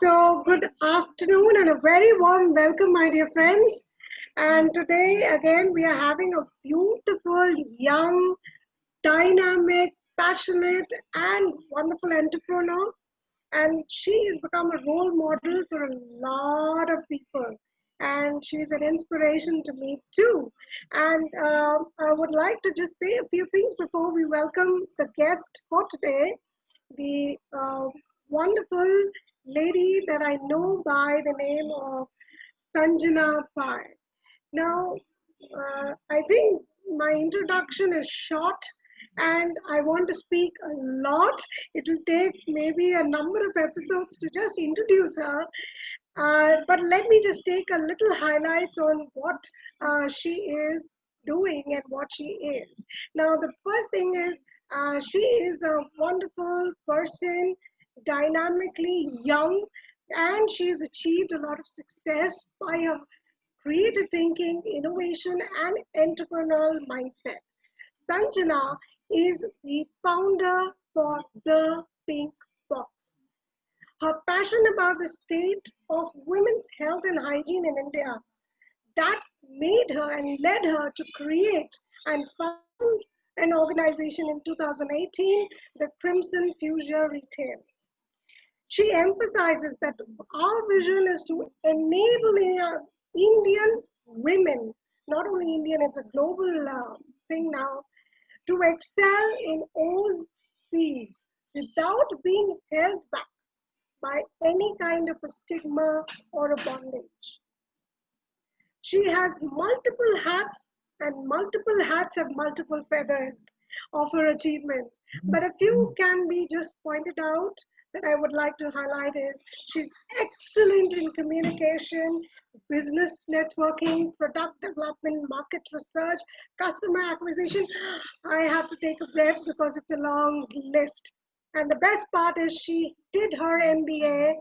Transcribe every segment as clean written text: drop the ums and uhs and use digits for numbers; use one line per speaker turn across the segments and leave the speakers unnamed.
So, good afternoon and a very warm welcome, my dear friends. And today, again, we are having a beautiful, young, dynamic, passionate, and wonderful entrepreneur. And she has become a role model for a lot of people. And she's an inspiration to me too. And I would like to just say a few things before we welcome the guest for today, the wonderful lady that I know by the name of Sanjana Pai. Now, I think my introduction is short and I want to speak a lot. It will take maybe a number of episodes to just introduce her. But let me just take a little highlights on what she is doing and what she is. Now, the first thing is she is a wonderful person, dynamically young, and she has achieved a lot of success by her creative thinking, innovation, and entrepreneurial mindset. Sanjana is the founder for The Pink Box. Her passion about the state of women's health and hygiene in India that made her and led her to create and found an organization in 2018, the Crimson Fuchsia Retail. She emphasizes that our vision is to enable Indian women, not only Indian, it's a global thing now, to excel in all fields without being held back by any kind of a stigma or a bondage. She has multiple hats, and multiple hats have multiple feathers of her achievements. But a few can be just pointed out that I would like to highlight is she's excellent in communication, business networking, product development, market research, customer acquisition. I have to take a breath because it's a long list. And the best part is she did her MBA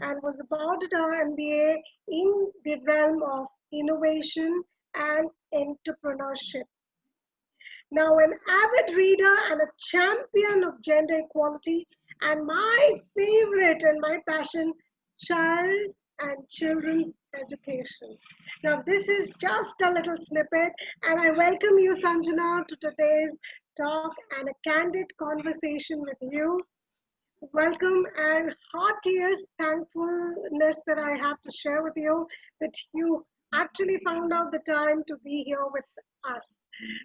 and was about her MBA in the realm of innovation and entrepreneurship. Now, an avid reader and a champion of gender equality, and my favorite and my passion, child and children's education. Now, this is just a little snippet, and I welcome you, Sanjana, to today's talk and a candid conversation with you. Welcome and heartiest thankfulness that I have to share with you that you actually found out the time to be here with us.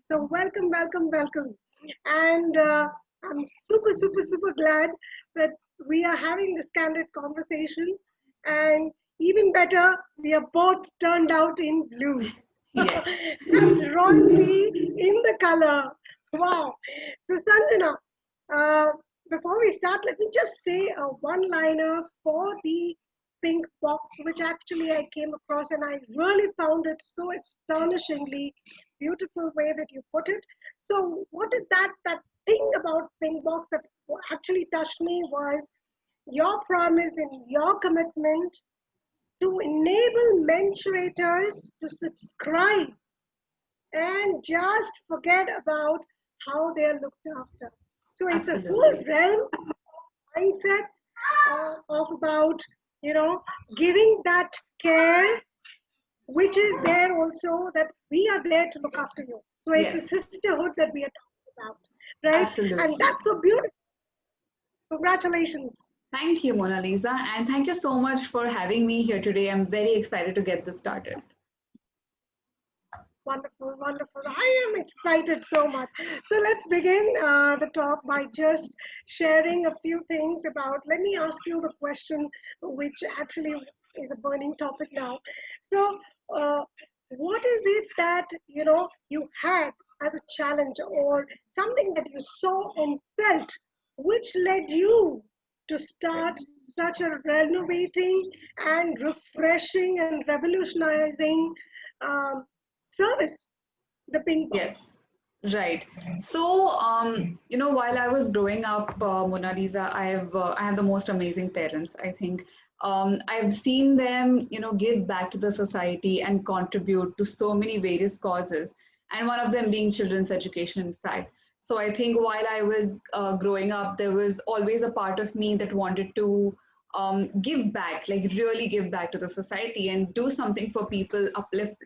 So welcome, welcome, welcome. And I'm super, super, super glad that we are having this candid conversation. And even better, we are both turned out in blue.
Yes.
That's royalty in the color. Wow. So Sanjana, uh, before we start, let me just say a one-liner for the pink box, which actually I came across and I really found it so astonishingly beautiful way that you put it. So what is that thing about pink box that actually touched me was your promise and your commitment to enable menstruators to subscribe and just forget about how they're looked after. So it's a whole
Absolutely.
realm of mindsets of about, you know, giving that care, which is there also that we are there to look after you. So it's a
Yes,
sisterhood that we are talking about, right? And
absolutely.
that's so beautiful. Congratulations.
Thank you, Mona Lisa, and thank you so much for having me here today. I'm very excited to get this started.
Wonderful, wonderful. I am excited so much. So let's begin the talk by just sharing a few things about. Let me ask you the question, which actually is a burning topic now. So, uh, what is it that you had as a challenge, or something that you saw and felt, which led you to start such a renovating and refreshing and revolutionizing um, service, the ping pong.
Yes, right. So, while I was growing up, Mona Lisa, I have the most amazing parents. I think I've seen them, give back to the society and contribute to so many various causes, and one of them being children's education, in fact. So I think while I was growing up, there was always a part of me that wanted to give back, like really give back to the society and do something for people, uplift,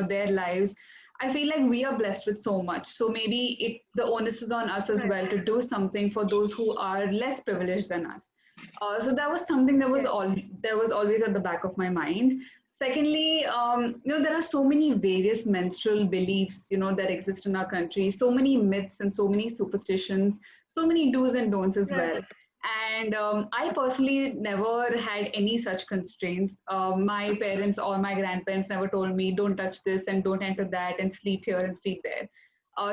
their lives. I feel like we are blessed with so much. So maybe the onus is on us as
Right.
well to do something for those who are less privileged than us. So that was something that was
Yes.
all that was always at the back of my mind. Secondly, there are so many various menstrual beliefs, that exist in our country. So many myths and so many superstitions, so many do's and don'ts as
Right.
well. And I personally never had any such constraints. My parents or my grandparents never told me, don't touch this and don't enter that and sleep here and sleep there.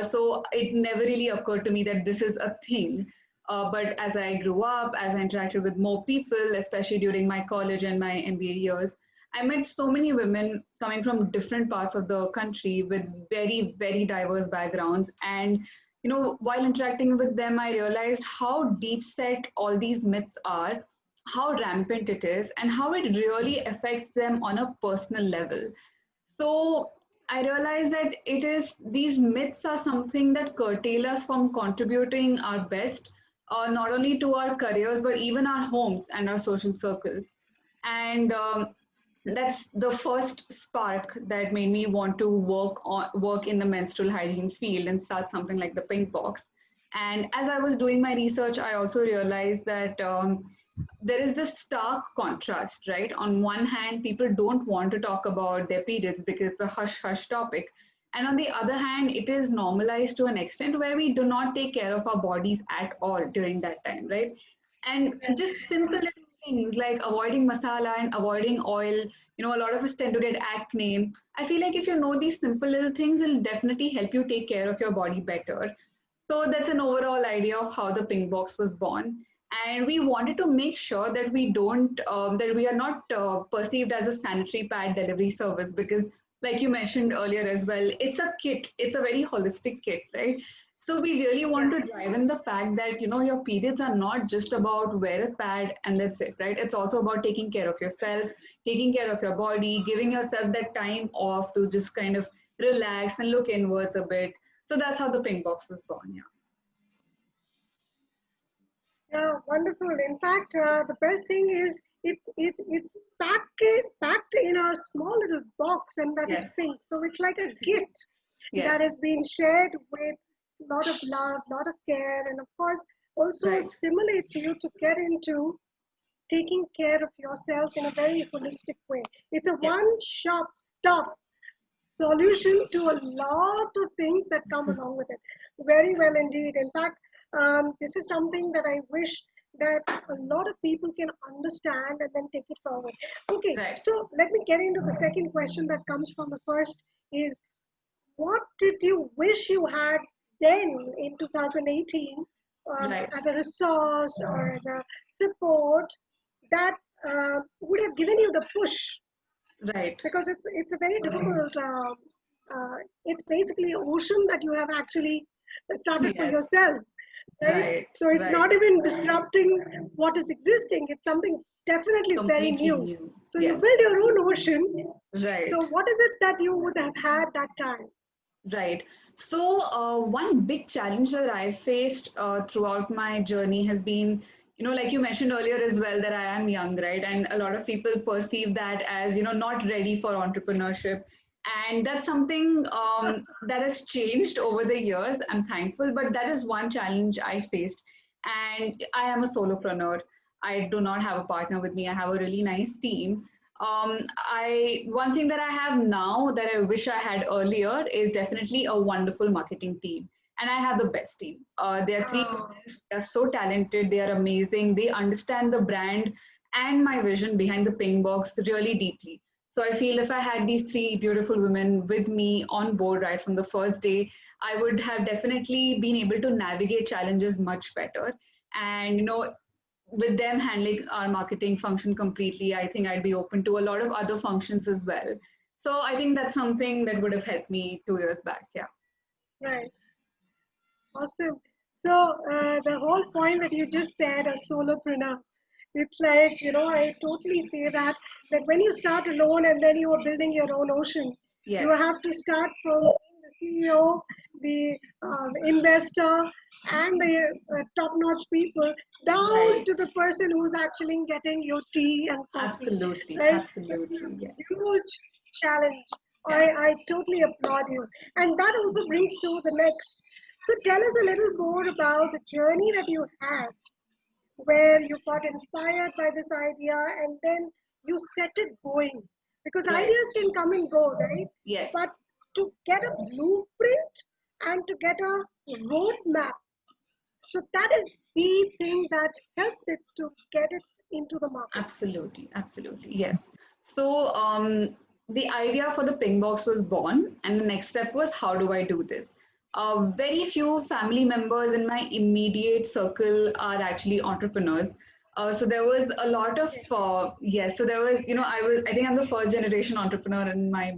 So it never really occurred to me that this is a thing. But as I grew up, as I interacted with more people, especially during my college and my MBA years, I met so many women coming from different parts of the country with very, very diverse backgrounds. And while interacting with them, I realized how deep set all these myths are, how rampant it is, and how it really affects them on a personal level. So I realized that it is these myths are something that curtail us from contributing our best, not only to our careers but even our homes and our social circles. And that's the first spark that made me want to work in the menstrual hygiene field and start something like the Pink Box. And as I was doing my research, I also realized that there is this stark contrast, right? On one hand, people don't want to talk about their periods because it's a hush hush topic. And on the other hand, it is normalized to an extent where we do not take care of our bodies at all during that time, right? And just simple little things like avoiding masala and avoiding oil, a lot of us tend to get acne. I feel like if you know these simple little things, it'll definitely help you take care of your body better. So that's an overall idea of how the Pink Box was born. And we wanted to make sure that we don't, that we are not perceived as a sanitary pad delivery service because, like you mentioned earlier as well, it's a kit. It's a very holistic kit, right? So we really want
Yeah.
to drive in the fact that your periods are not just about wear a pad and that's it, right? It's also about taking care of yourself, taking care of your body, giving yourself that time off to just kind of relax and look inwards a bit. So that's how the Pink Box is born. Yeah.
Yeah, wonderful. In fact, the best thing is it's packed in a small little box, and that is
Yes.
pink. So it's like a gift
Yes.
that has been shared with a lot of love, lot of care, and of course also
Right.
stimulates you to get into taking care of yourself in a very holistic way. It's a
Yes.
one-shop stop solution to a lot of things that come along with it. Very well indeed. In fact, this is something that I wish that a lot of people can understand and then take it forward. Okay,
Right.
so let me get into the second question that comes from the first is what did you wish you had then in 2018
Right.
as a resource or as a support that would have given you the push
Right.
because it's a very difficult. It's basically an ocean that you have actually started for
Yes.
yourself, right?
Right.
So it's
Right.
not even disrupting what is existing. It's something definitely very
Completely
new.
new.
So you
Yes.
build your own ocean.
Right.
So what is it that you would have had that time?
Right. So, one big challenge that I faced throughout my journey has been, like you mentioned earlier as well, that I am young, right? And a lot of people perceive that as, not ready for entrepreneurship. And that's something that has changed over the years. I'm thankful, but that is one challenge I faced. And I am a solopreneur. I do not have a partner with me. I have a really nice team. I one thing that I have now that I wish I had earlier is definitely a wonderful marketing team, and I have the best team. There are three
Uh,
women. They are so talented. They are amazing. They understand the brand and my vision behind the Ping Box really deeply. So I feel if I had these three beautiful women with me on board right from the first day, I would have definitely been able to navigate challenges much better. And with them handling our marketing function completely, I think I'd be open to a lot of other functions as well. So I think that's something that would have helped me 2 years back. Yeah.
right. Awesome. So the whole point that you just said, a solopreneur, it's like I totally say that when you start alone and then you are building your own ocean, you
Yes.
have to start from being the CEO, the investor, and the top-notch people, down
Right.
to the person who's actually getting your tea and coffee,
Absolutely.
right? So it's
Absolutely. Yes.
a huge challenge.
Yeah.
I totally applaud you. And that also brings to the next. So tell us a little more about the journey that you had, where you got inspired by this idea and then you set it going. Because
Right.
ideas can come and go, right? But
Yes.
to get a blueprint and to get a roadmap, so that is the thing that helps it to get it into the market.
Absolutely, absolutely. Yes. So the idea for the ping box was born, and the next step was how do I do this? Very few family members in my immediate circle are actually entrepreneurs. So there was a lot of yes. So there was, I think I'm the first generation entrepreneur in my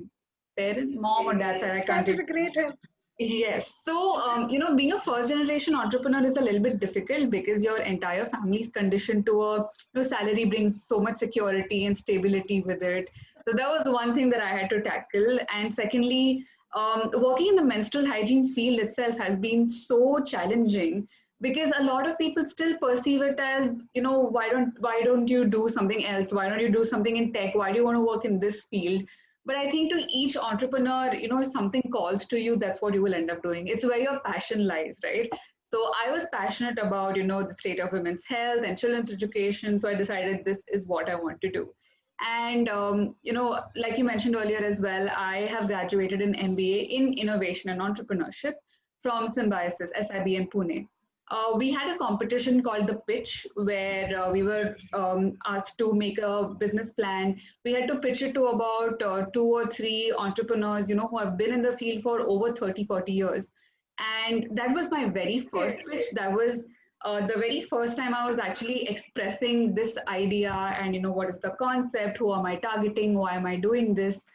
parents, mom or dad's side. I
That
can't.
is a great help.
Yes. So, being a first generation entrepreneur is a little bit difficult because your entire family is conditioned to salary brings so much security and stability with it. So that was one thing that I had to tackle. And secondly, working in the menstrual hygiene field itself has been so challenging because a lot of people still perceive it as, why don't you do something else? Why don't you do something in tech? Why do you want to work in this field? But I think to each entrepreneur, if something calls to you, that's what you will end up doing. It's where your passion lies, right? So I was passionate about, the state of women's health and children's education. So I decided this is what I want to do. And, like you mentioned earlier as well, I have graduated in MBA in innovation and entrepreneurship from Symbiosis, SIB in Pune. We had a competition called the Pitch, where we were asked to make a business plan. We had to pitch it to about two or three entrepreneurs, who have been in the field for over 30, 40 years. And that was my very
Okay.
first pitch. That was the very first time I was actually expressing this idea and, what is the concept, who am I targeting, why am I doing this?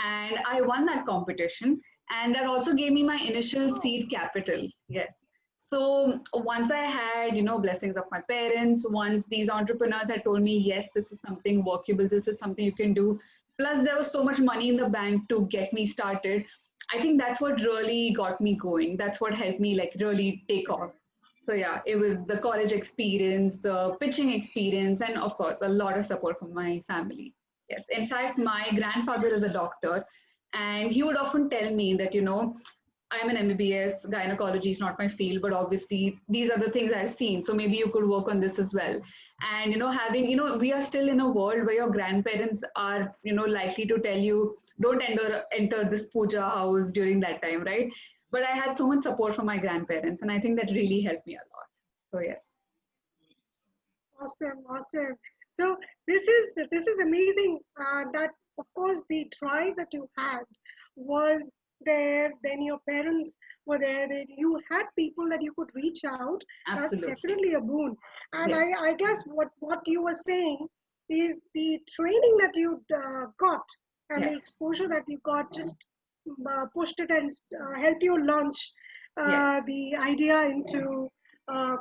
And I won that competition. And that also gave me my initial
Oh,
seed capital. Yes. So once I had, blessings of my parents, once these entrepreneurs had told me, yes, this is something workable, this is something you can do. Plus, there was so much money in the bank to get me started. I think that's what really got me going. That's what helped me like really take off. So yeah, it was the college experience, the pitching experience, and of course, a lot of support from my family. Yes, in fact, my grandfather is a doctor, and he would often tell me that I'm an MBBS, gynecology is not my field, but obviously these are the things I've seen. So maybe you could work on this as well. And, we are still in a world where your grandparents are, likely to tell you, don't enter this puja house during that time, right? But I had so much support from my grandparents, and I think that really helped me a lot. So, yes.
awesome, awesome. So this is amazing. That of course the drive that you had was there. Then your parents were there. Then you had people that you could reach out. That's
Absolutely.
definitely a boon. And
Yes.
I guess what you were saying is the training that you got and
Yeah.
the exposure that you got just pushed it and helped you launch
Yes.
the idea into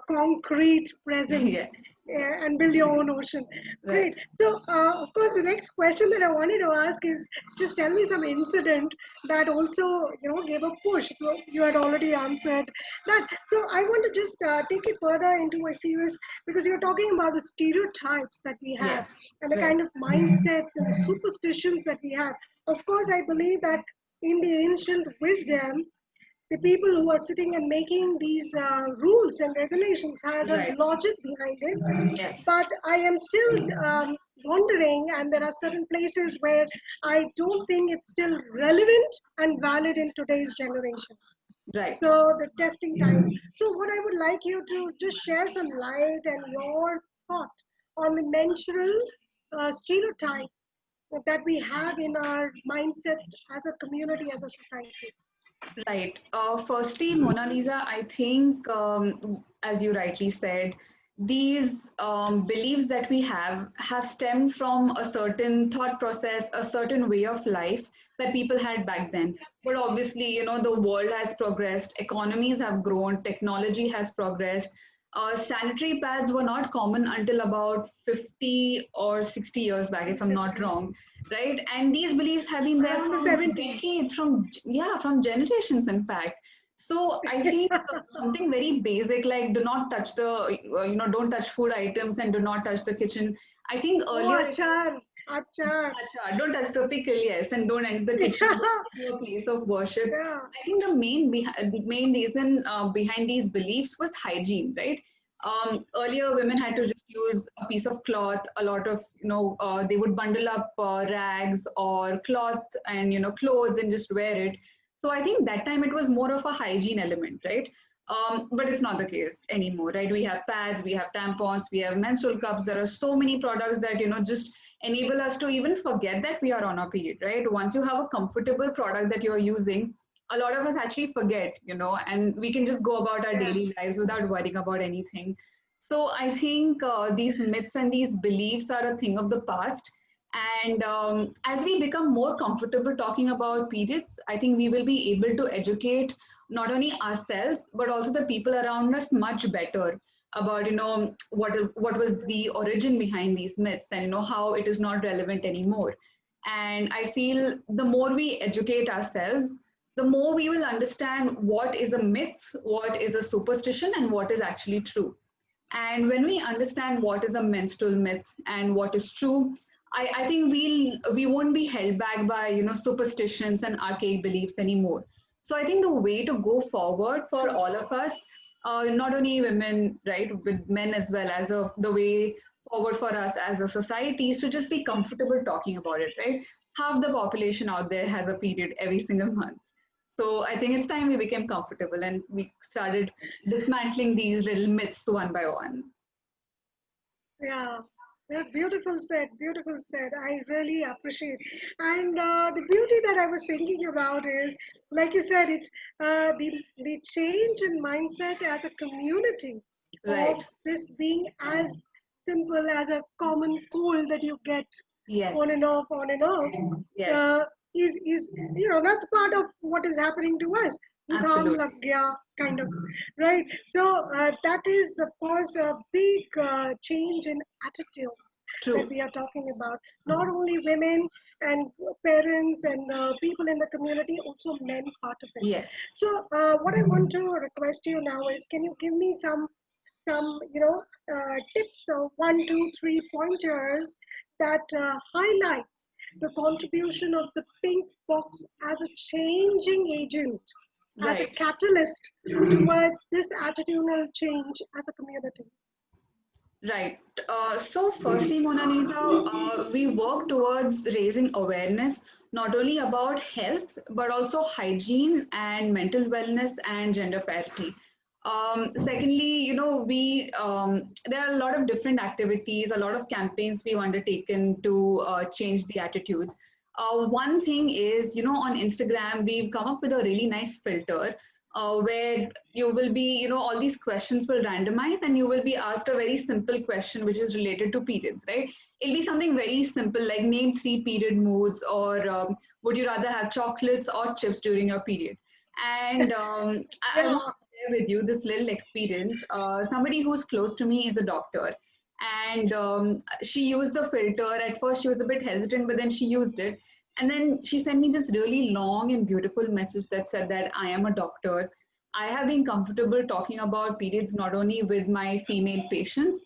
concrete presence
Yes. Yes.
and build your own ocean. Great.
Right.
So, of course, the next question that I wanted to ask is just tell me some incident that also, gave a push. So you had already answered that. So I want to just take it further into a serious because you're talking about the stereotypes that we have
Yes.
and the
Right.
kind of mindsets and the superstitions that we have. Of course, I believe that in the ancient wisdom, the people who are sitting and making these rules and regulations had a
Right.
logic behind it.
Yes.
But I am still wondering, and there are certain places where I don't think it's still relevant and valid in today's generation.
Right.
So the testing times. So what I would like you to just share some light and your thought on the menstrual stereotype that we have in our mindsets as a community, as a society.
Right. Firstly, Mona Lisa, I think, as you rightly said, these beliefs that we have stemmed from a certain thought process, a certain way of life that people had back then. But obviously, the world has progressed, economies have grown, technology has progressed. Sanitary pads were not common until about 50 or 60 years back, if I'm not
Exactly.
wrong, right? And these beliefs have been there
Around the
from
70s.
decades, from generations, in fact. So I think something very basic like do not touch the, don't touch food items and do not touch the kitchen. I think
Oh,
earlier it was,
achar, achar.
Acha, don't touch the pickle, yes, and don't enter the kitchen, don't go to a place of worship.
Yeah,
I think the main reason behind these beliefs was hygiene, right? Earlier, women had to just use a piece of cloth, a lot of, they would bundle up rags or cloth and, clothes and just wear it. So I think that time it was more of a hygiene element, right? But it's not the case anymore, right? We have pads, we have tampons, we have menstrual cups. There are so many products that, just enable us to even forget that we are on our period, right? Once you have a comfortable product that you're using, a lot of us actually forget, and we can just go about our
yeah,
daily lives without worrying about anything. So I think these myths and these beliefs are a thing of the past. And as we become more comfortable talking about periods, I think we will be able to educate not only ourselves but also the people around us much better about what was the origin behind these myths and how it is not relevant anymore. And I feel the more we educate ourselves, the more we will understand what is a myth, what is a superstition, and what is actually true. And when we understand what is a menstrual myth and what is true, I think we won't be held back by superstitions and archaic beliefs anymore. So I think the way to go forward for
true.
all of us, not only women, right, with men as well, as of the way forward for us as a society is to just be comfortable talking about it, right? Half the population out there has a period every single month. So I think it's time we became comfortable and we started dismantling these little myths one by one.
Yeah, yeah, beautiful said, beautiful said. I really appreciate. And the beauty that I was thinking about is, like you said, it the change in mindset as a community of
Right.
this being as simple as a common cold that you get
Yes.
on and off,
Yes.
is that's part of what is happening to us. Zukam lag
Absolutely.
gaya, kind of, right? So that is, of course, a big change in attitudes that
True.
we are talking about. Not only women and parents and people in the community, also men part of it.
Yes.
So what I want to request you now is, can you give me some tips or one, two, three pointers that highlights the contribution of the pink box as a changing agent, as a
Right.
catalyst towards this attitudinal change as a community.
Right. So, firstly, Mona Lisa, we work towards raising awareness not only about health but also hygiene and mental wellness and gender parity. Secondly, we there are a lot of different activities, a lot of campaigns we've undertaken to change the attitudes. One thing is, on Instagram, we've come up with a really nice filter where you will be, all these questions will randomize and you will be asked a very simple question which is related to periods, right? It'll be something very simple like name three period moods or would you rather have chocolates or chips during your period? And I want
Yeah.
to share with you this little experience. Somebody who's close to me is a doctor. And she used the filter. At first, she was a bit hesitant, but then she used it. And then she sent me this really long and beautiful message that said that I am a doctor. I have been comfortable talking about periods not only with my female patients,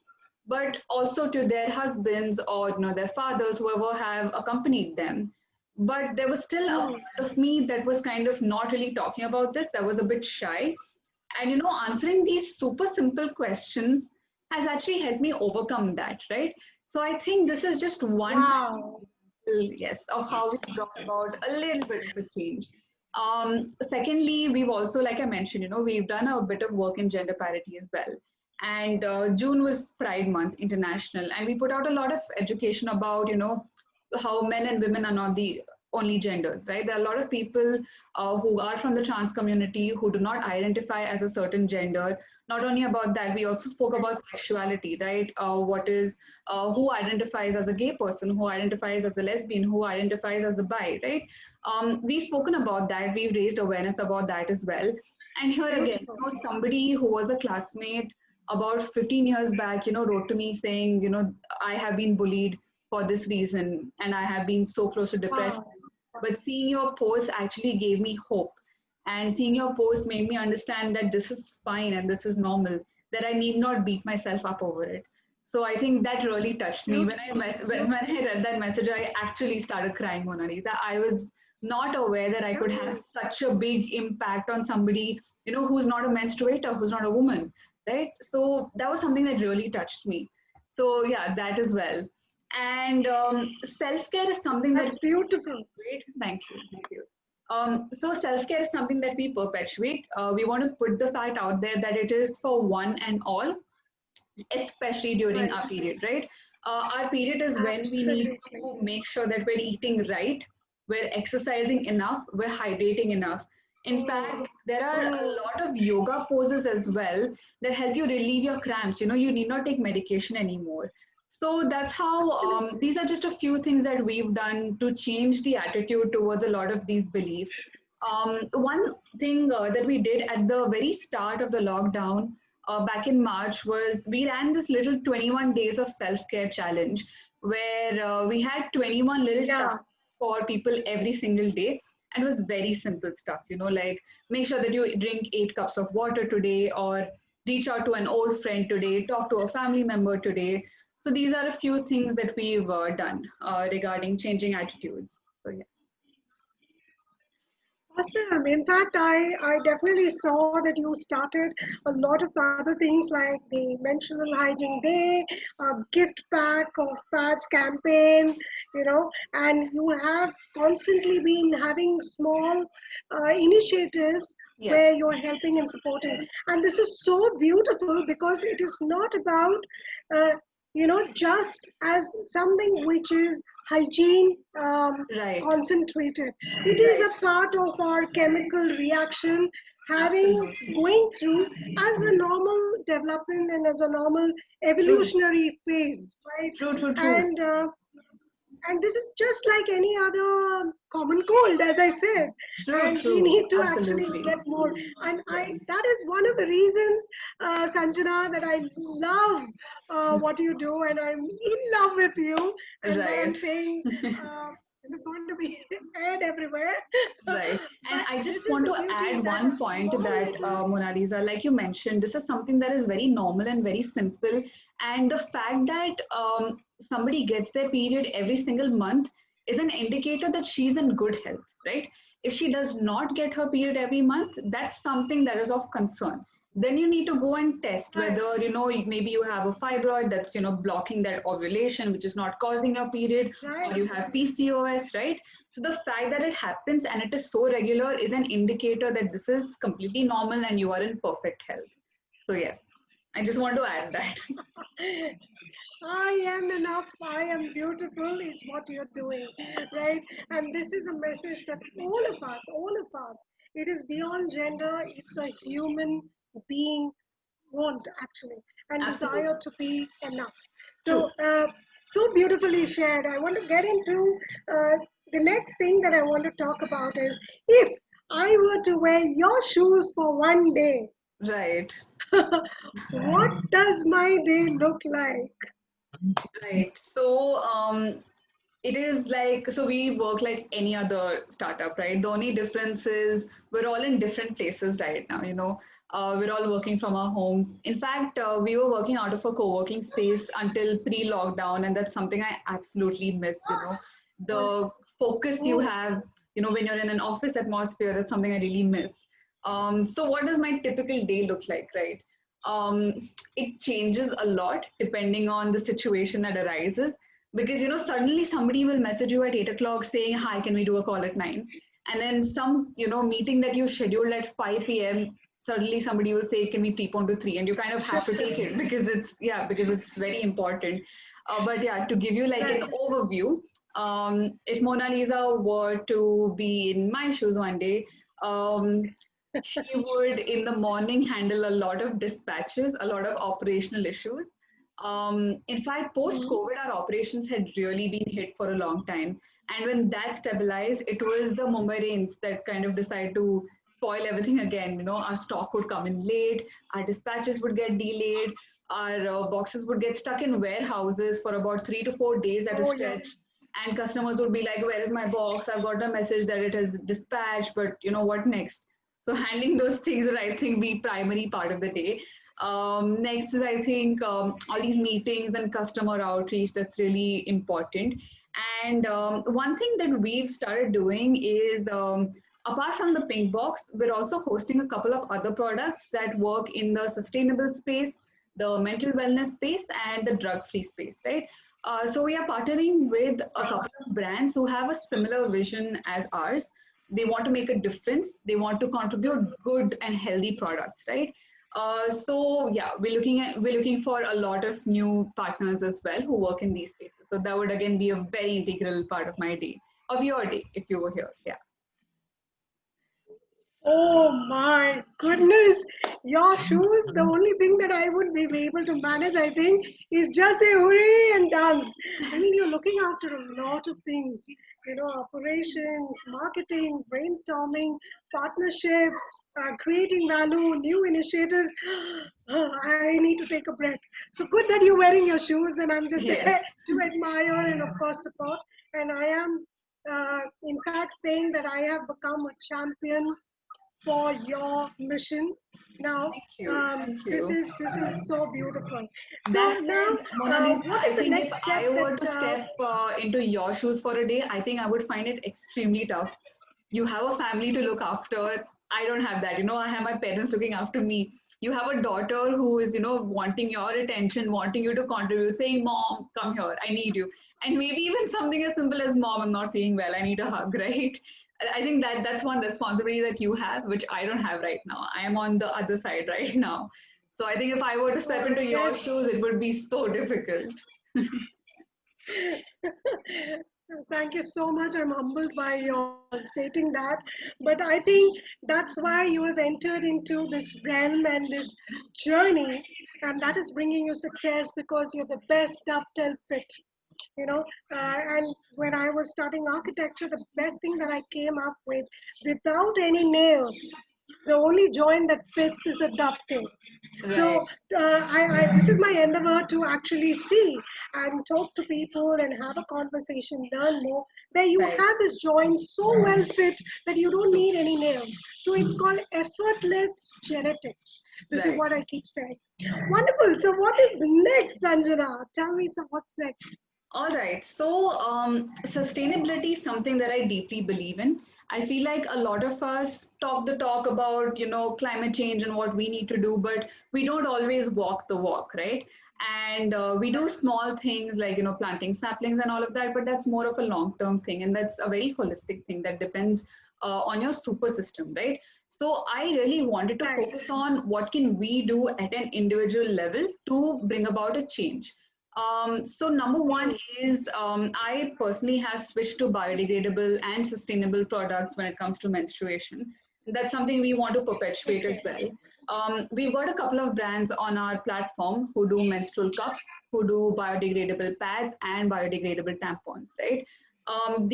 but also to their husbands or their fathers, whoever have accompanied them. But there was still a
Hmm.
part of me that was kind of not really talking about this. That was a bit shy. And answering these super simple questions has actually helped me overcome that, right? So I think this is just one
Wow.
yes, of how we brought about a little bit of a change. Secondly, we've also, like I mentioned, we've done a bit of work in gender parity as well. And June was Pride Month International, and we put out a lot of education about, how men and women are not the only genders, right? There are a lot of people who are from the trans community who do not identify as a certain gender. Not only about that, we also spoke about sexuality, right? What is who identifies as a gay person, who identifies as a lesbian, who identifies as a bi, right? We've spoken about that. We've raised awareness about that as well. And here again,
Beautiful.
somebody who was a classmate about 15 years back, wrote to me saying, I have been bullied for this reason and I have been so close to depression.
Wow.
But seeing your post actually gave me hope. And seeing your post made me understand that this is fine and this is normal, that I need not beat myself up over it. So I think that really touched me.
Beautiful,
When I
beautiful.
read that message, I actually started crying, Mona Lisa. I was not aware that I
Yeah.
could have such a big impact on somebody, who's not a menstruator, who's not a woman, right? So that was something that really touched me. So yeah, that as well. And self care is something that
That's beautiful.
perpetuate. Thank you, thank you. So self care is something that we perpetuate. We want to put the fact out there that it is for one and all, especially during
Right.
our period, right? Our period is when we need
Absolutely.
to make sure that we're eating right, we're exercising enough, we're hydrating enough. In
Mm,
fact, there are a
mm.
lot of yoga poses as well that help you relieve your cramps. You need not take medication anymore. So that's how
Absolutely.
these are just a few things that we've done to change the attitude towards a lot of these beliefs. One thing that we did at the very start of the lockdown back in March was we ran this little 21 days of self care challenge where we had 21 little
Yeah.
tasks for people every single day. And it was very simple stuff, like make sure that you drink 8 cups of water today, or reach out to an old friend today, talk to a family member today. So these are a few things that we've done regarding changing attitudes. So, yes.
Awesome. In fact, I definitely saw that you started a lot of the other things like the menstrual hygiene day, gift pack of pads campaign, and you have constantly been having small initiatives
Yes.
where you're helping and supporting. And this is so beautiful because it is not about, uh, just as something which is hygiene
Right.
concentrated. It is
Right.
a part of our chemical reaction having
Absolutely.
going through as a normal development and as a normal
True.
evolutionary phase, right?
True, true, true.
And this is just like any other common cold, as I said,
True,
and we
true.
need to actually
Absolutely.
get more. And I
Yes.
that is one of the reasons, Sanjana, that I love what you do, and I'm in love with you, and that I'm
Right.
saying uh, this is going to be aired everywhere.
Right. And
But
I
this
just
is
want
the
to
beauty
add
that
one point
small
that,
little.
Mona Lisa, like you mentioned, this is something that is very normal and very simple. And the fact that somebody gets their period every single month is an indicator that she's in good health, right? If she does not get her period every month, that's something that is of concern. Then you need to go and test
Right,
whether, maybe you have a fibroid that's, blocking that ovulation, which is not causing your period,
right.
or you have PCOS, right? So the fact that it happens and it is so regular is an indicator that this is completely normal and you are in perfect health. So yes, I just want to add that.
I am enough, I am beautiful is what you're doing, right? And this is a message that all of us, it is beyond gender, it's a human being want actually and desire
Absolutely
to be enough. So,
true.
so beautifully shared. I want to get into uh, the next thing that I want to talk about is if I were to wear your shoes for one day,
Right.
what does my day look like?
Right. So it is like, so we work like any other startup, right? The only difference is we're all in different places right now, we're all working from our homes. In fact, we were working out of a co-working space until pre-lockdown, and that's something I absolutely miss, the focus you
Mm,
have, when you're in an office atmosphere. That's something I really miss. So what does my typical day look like, right? um, it changes a lot depending on the situation that arises, because suddenly somebody will message you at 8 o'clock saying, hi, can we do a call at 9? And then some meeting that you scheduled at 5 p.m, suddenly somebody will say, can we prepone to 3? And you kind of have to
shift it.
take it because it's very important. But yeah, to give you like an
Right.
overview, if Mona Lisa were to be in my shoes one day, um, she would in the morning handle a lot of dispatches, a lot of operational issues. In fact, post
Mhm.
COVID, our operations had really been hit for a long time. And when that stabilized, it was the Mumbai rains that kind of decided to spoil everything again. Our stock would come in late, our dispatches would get delayed, our boxes would get stuck in warehouses for about 3 to 4 days at a
Oh, yeah.
stretch. And customers would be like, where is my box? I've got a message that it has dispatched, but what next? So handling those things will, I think, be primary part of the day. Next is, I think, all these meetings and customer outreach. That's really important. And one thing that we've started doing is, apart from the pink box, we're also hosting a couple of other products that work in the sustainable space, the mental wellness space, and the drug-free space, right? So we are partnering with a couple of brands who have a similar vision as ours. They want to make a difference. They want to contribute good and healthy products, right? So yeah, we're looking for a lot of new partners as well who work in these spaces. So that would again be a very integral part of my day, of your day, if you were here. Yeah.
Oh my goodness, your shoes, the only thing that I would be able to manage, I think, is just say hooray and dance. I mean, you're looking after a lot of things, operations, marketing, brainstorming, partnership, creating value, new initiatives. I need to take a breath. So good that you're wearing your shoes, and I'm just there
Yes.
to admire and, of course, support. And I am, in fact, saying that I have become a champion for your mission. Now,
Thank you. Thank you.
this is so beautiful. So
That
now,
said, Mona Lisa,
what is
I
the
think if
next step
I
that?
were to step into your shoes for a day, I think I would find it extremely tough. You have a family to look after. I don't have that. I have my parents looking after me. You have a daughter who is, wanting your attention, wanting you to contribute, saying, Mom, come here, I need you. And maybe even something as simple as, Mom, I'm not feeling well, I need a hug, right? I think that's one responsibility that you have, which I don't have right now. I am on the other side right now. So I think if I were to step
Oh
into your
yes.
shoes, it would be so difficult.
Thank you so much. I'm humbled by your stating that. But I think that's why you have entered into this realm and this journey, and that is bringing you success because you're the best dovetail fit. You know, and when I was studying architecture, the best thing that I came up with, without any nails, the only joint that fits is a dovetail. So
Right,
this is my endeavor to actually see and talk to people and have a conversation, learn more, where you
right.
have this joint so well fit that you don't need any nails. So it's called effortless genetics. This is
Right.
what I keep saying. Wonderful. So what is next, Sanjana? Tell me some what's next.
All right. So, sustainability is something that I deeply believe in. I feel like a lot of us talk the talk about, climate change and what we need to do, but we don't always walk the walk, right? And we do small things like, planting saplings and all of that, but that's more of a long-term thing. And that's a very holistic thing that depends on your super system, right? So I really wanted to
Right.
focus on what can we do at an individual level to bring about a change. So number one
Hmm.
is I personally have switched to biodegradable and sustainable products when it comes to menstruation. That's something we want to perpetuate as
Okay.
well. We've got a couple of brands on our platform who do menstrual cups, who do biodegradable pads and biodegradable tampons, right?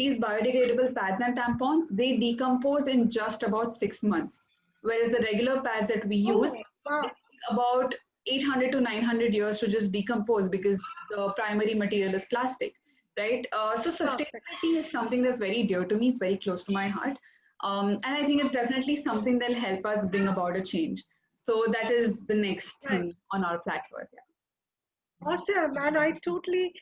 These biodegradable pads and tampons, they decompose in just about 6 months, whereas the regular pads that we use,
Oh,
they
wow.
take about 800 to 900 years to just decompose because the primary material is plastic, right? So
Plastic.
sustainability is something that's very dear to me. It's very close to my heart. And I think it's definitely something that'll help us bring about a change. So that is the next
Right.
thing on our platform. Yeah.
Awesome, and I totally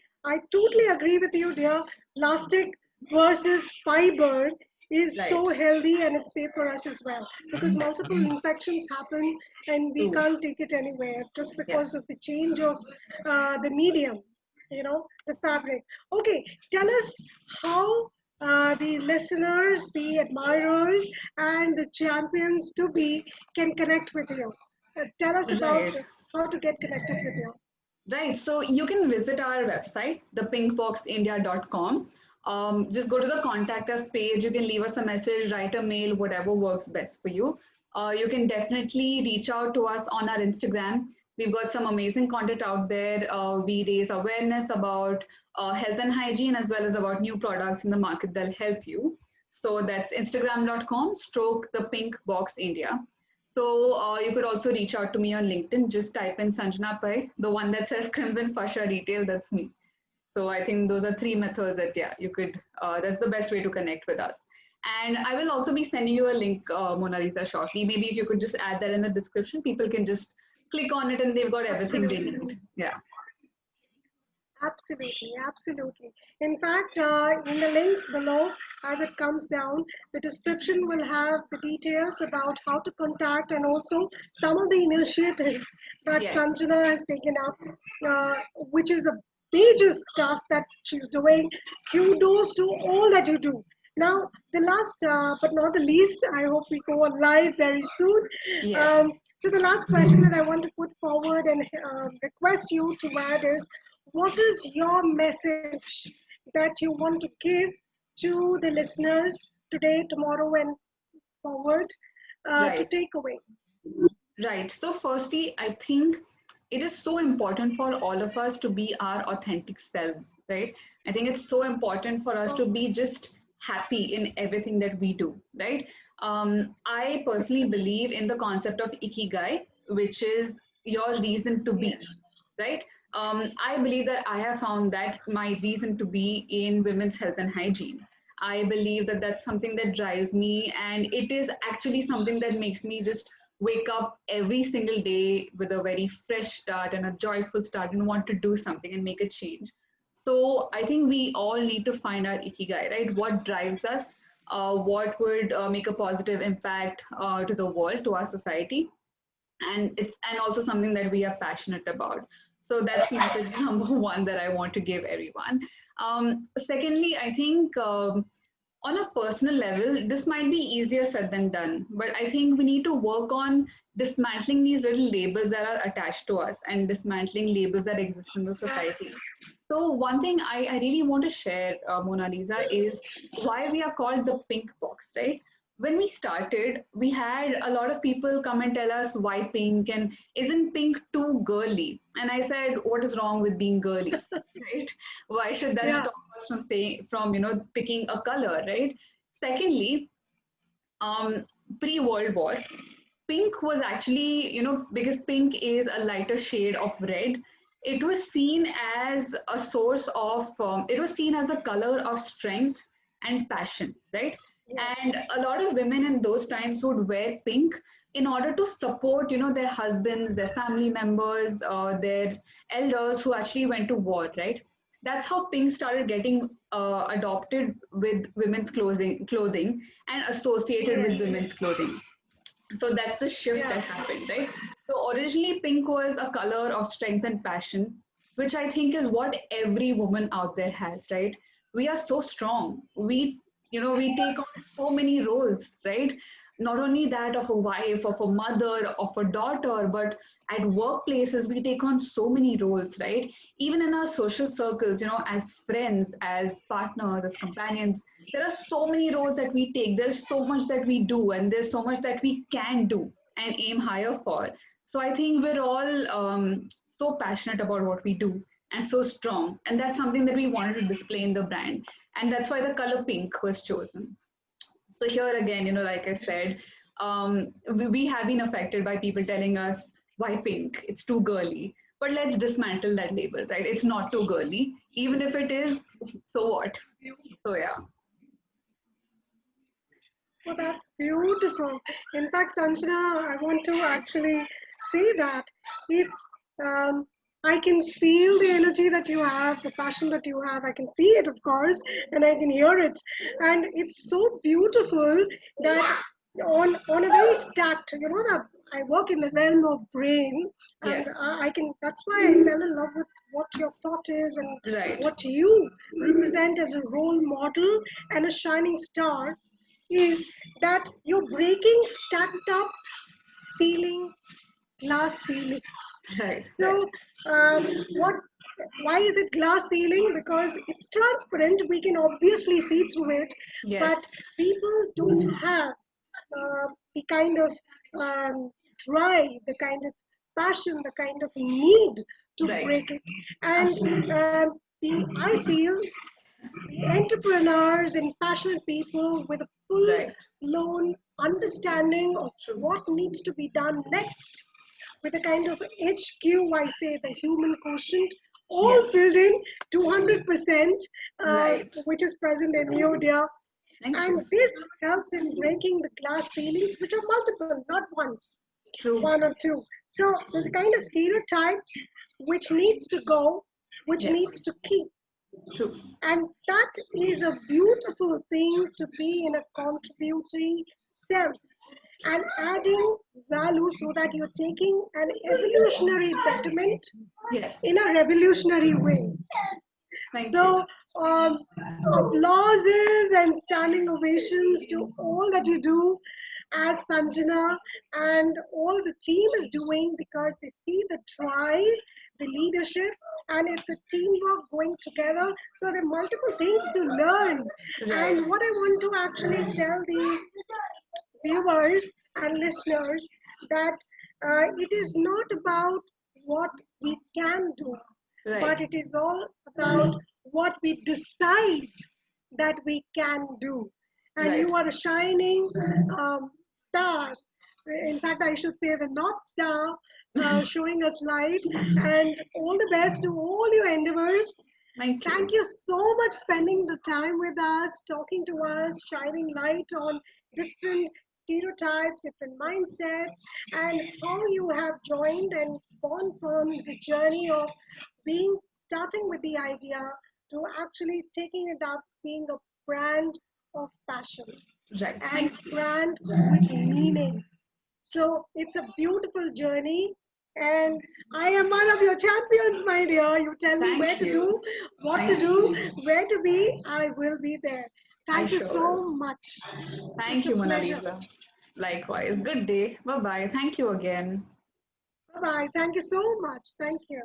agree with you, dear. Plastic versus fiber is
Right.
so healthy and it's safe for us as well because multiple infections happen and we
True.
can't take it anywhere just
Yeah.
because of the change of the medium, the fabric. Okay, tell us how the listeners, the admirers, and the champions to be can connect with you. Tell us about
Right.
how to get connected with you.
Right. So you can visit our website, thepinkboxindia.com. Just go to the contact us page. You can leave us a message, write a mail, whatever works best for you. You can definitely reach out to us on our Instagram. We've got some amazing content out there. We raise awareness about health and hygiene as well as about new products in the market that'll help you. So that's instagram.com stroke the pink box India. So you could also reach out to me on LinkedIn. Just type in Sanjana Pai, the one that says Crimson Fascia Retail. That's me. So I think those are three methods that yeah you could. That's the best way to connect with us. And I will also be sending you a link, Mona Lisa, shortly. Maybe if you could just add that in the description, people can just click on it and they've got everything they
Absolutely.
need. Yeah.
Absolutely, absolutely. In fact, in the links below, as it comes down, the description will have the details about how to contact and also some of the initiatives that
Yes.
Sanjana has taken up, which is a major stuff that she's doing. Kudos to all that you do. Now, the last but not the least, I hope we go live very soon.
Yes.
Um, so the last question that I want to put forward and request you to add is, what is your message that you want to give to the listeners today, tomorrow, and forward to
Right.
take away?
Right. So, firstly, I think it is so important for all of us to be our authentic selves, right? I think it's so important for us to
Oh,
be just happy in everything that we do, right? I personally believe in the concept of ikigai, which is your reason to be,
yes,
right? I believe that I have found that my reason to be in women's health and hygiene. I believe that that's something that drives me, and it is actually something that makes me just wake up every single day with a very fresh start and a joyful start and want to do something and make a change. So I think we all need to find our ikigai, right? What drives us? What would make a positive impact to the world, to our society? And it's and also something that we are passionate about. So that's message number one that I want to give everyone. Secondly, I think on a personal level, this might be easier said than done, but I think we need to work on dismantling these little labels that are attached to us and dismantling labels that exist in the society. So, one thing I really want to share, Mona Lisa, is why we are called the pink box, right? When we started, we had a lot of people come and tell us why pink and isn't pink too girly? And I said, what is wrong with being girly? Right? Why should that
yeah,
stop us from saying from picking a color, right? Secondly, um, pre-World War, pink was actually, because pink is a lighter shade of red, it was seen as a source of, it was seen as a color of strength and passion, right?
yes,
And a lot of women in those times would wear pink in order to support, their husbands, their family members, their elders who actually went to war, right? That's how pink started getting adopted with women's clothing and associated with
yes,
women's clothing. So that's the shift
yeah,
that happened, right? So originally pink was a color of strength and passion, which I think is what every woman out there has, right? We are so strong. We take on so many roles, right? Not only that of a wife, of a mother, of a daughter, but at workplaces we take on so many roles, right? Even in our social circles, as friends, as partners, as companions, there are so many roles that we take. There's so much that we do, and there's so much that we can do and aim higher for. So I think we're all so passionate about what we do and so strong, and that's something that we wanted to display in the brand, and that's why the color pink was chosen. So here again, like I said, we have been affected by people telling us why pink, it's too girly. But let's dismantle that label, right? It's not too girly. Even if it is, so what? So yeah.
well, that's beautiful. In fact, Sanjana, I want to actually say that it's, um, I can feel the energy that you have, the passion that you have. I can see it, of course, and I can hear it. And it's so beautiful that on a very stacked, that I work in the realm of brain, and
Yes.
I can. That's why I fell in love with what your thought is and
Right.
what you represent as a role model and a shining star is that you're breaking stacked up ceiling, glass ceilings.
Right. Right.
So, what? Why is it glass ceiling? Because it's transparent. We can obviously see through it,
Yes.
but people don't have the kind of drive, the kind of passion, the kind of need to
Right.
break it. And
Absolutely.
I feel the entrepreneurs and passionate people with a full
Right.
blown understanding of
True.
what needs to be done next, with a kind of HQ, I say, the human quotient, all
Yes.
filled in 200%,
Right.
which is present in you, dear.
Thank
And
you.
this helps in breaking the glass ceilings, which are multiple, not once,
True.
one or two. So the kind of stereotypes which needs to go, which
Yes.
needs to keep.
True.
And that is a beautiful thing to be in a contributory self and adding value so that you're taking an evolutionary betterment
Yes.
in a revolutionary way.
Thank you.
So, um, applauses and standing ovations to all that you do as Sanjana and all the team is doing because they see the drive, the leadership, and it's a teamwork going together. So there are multiple things to learn.
Right.
And what I want to actually tell the viewers and listeners that it is not about what we can do, but
Right.
it is all about what we decide that we can do. And
Right.
you are a shining star. In fact, I should say the North Star showing us light. And all the best to all your endeavors.
Thank
Thank
you.
you so much spending the time with us, talking to us, shining light on different stereotypes, different mindsets, and how you have joined and gone from the journey of being starting with the idea to actually taking it up, being a brand of passion
Right.
and
Thank you.
brand with meaning. So it's a beautiful journey. And I am one of your champions, my dear. You tell me where
Thank
to do,
you.
what to
Thank
do,
you.
where to be. I will be there.
I
Thank you
sure will.
so much. It's
Thank
a
you, Mona
pleasure.
Lisa. Likewise. Good day. Bye bye. Thank you again.
Bye bye. Thank you so much. Thank you.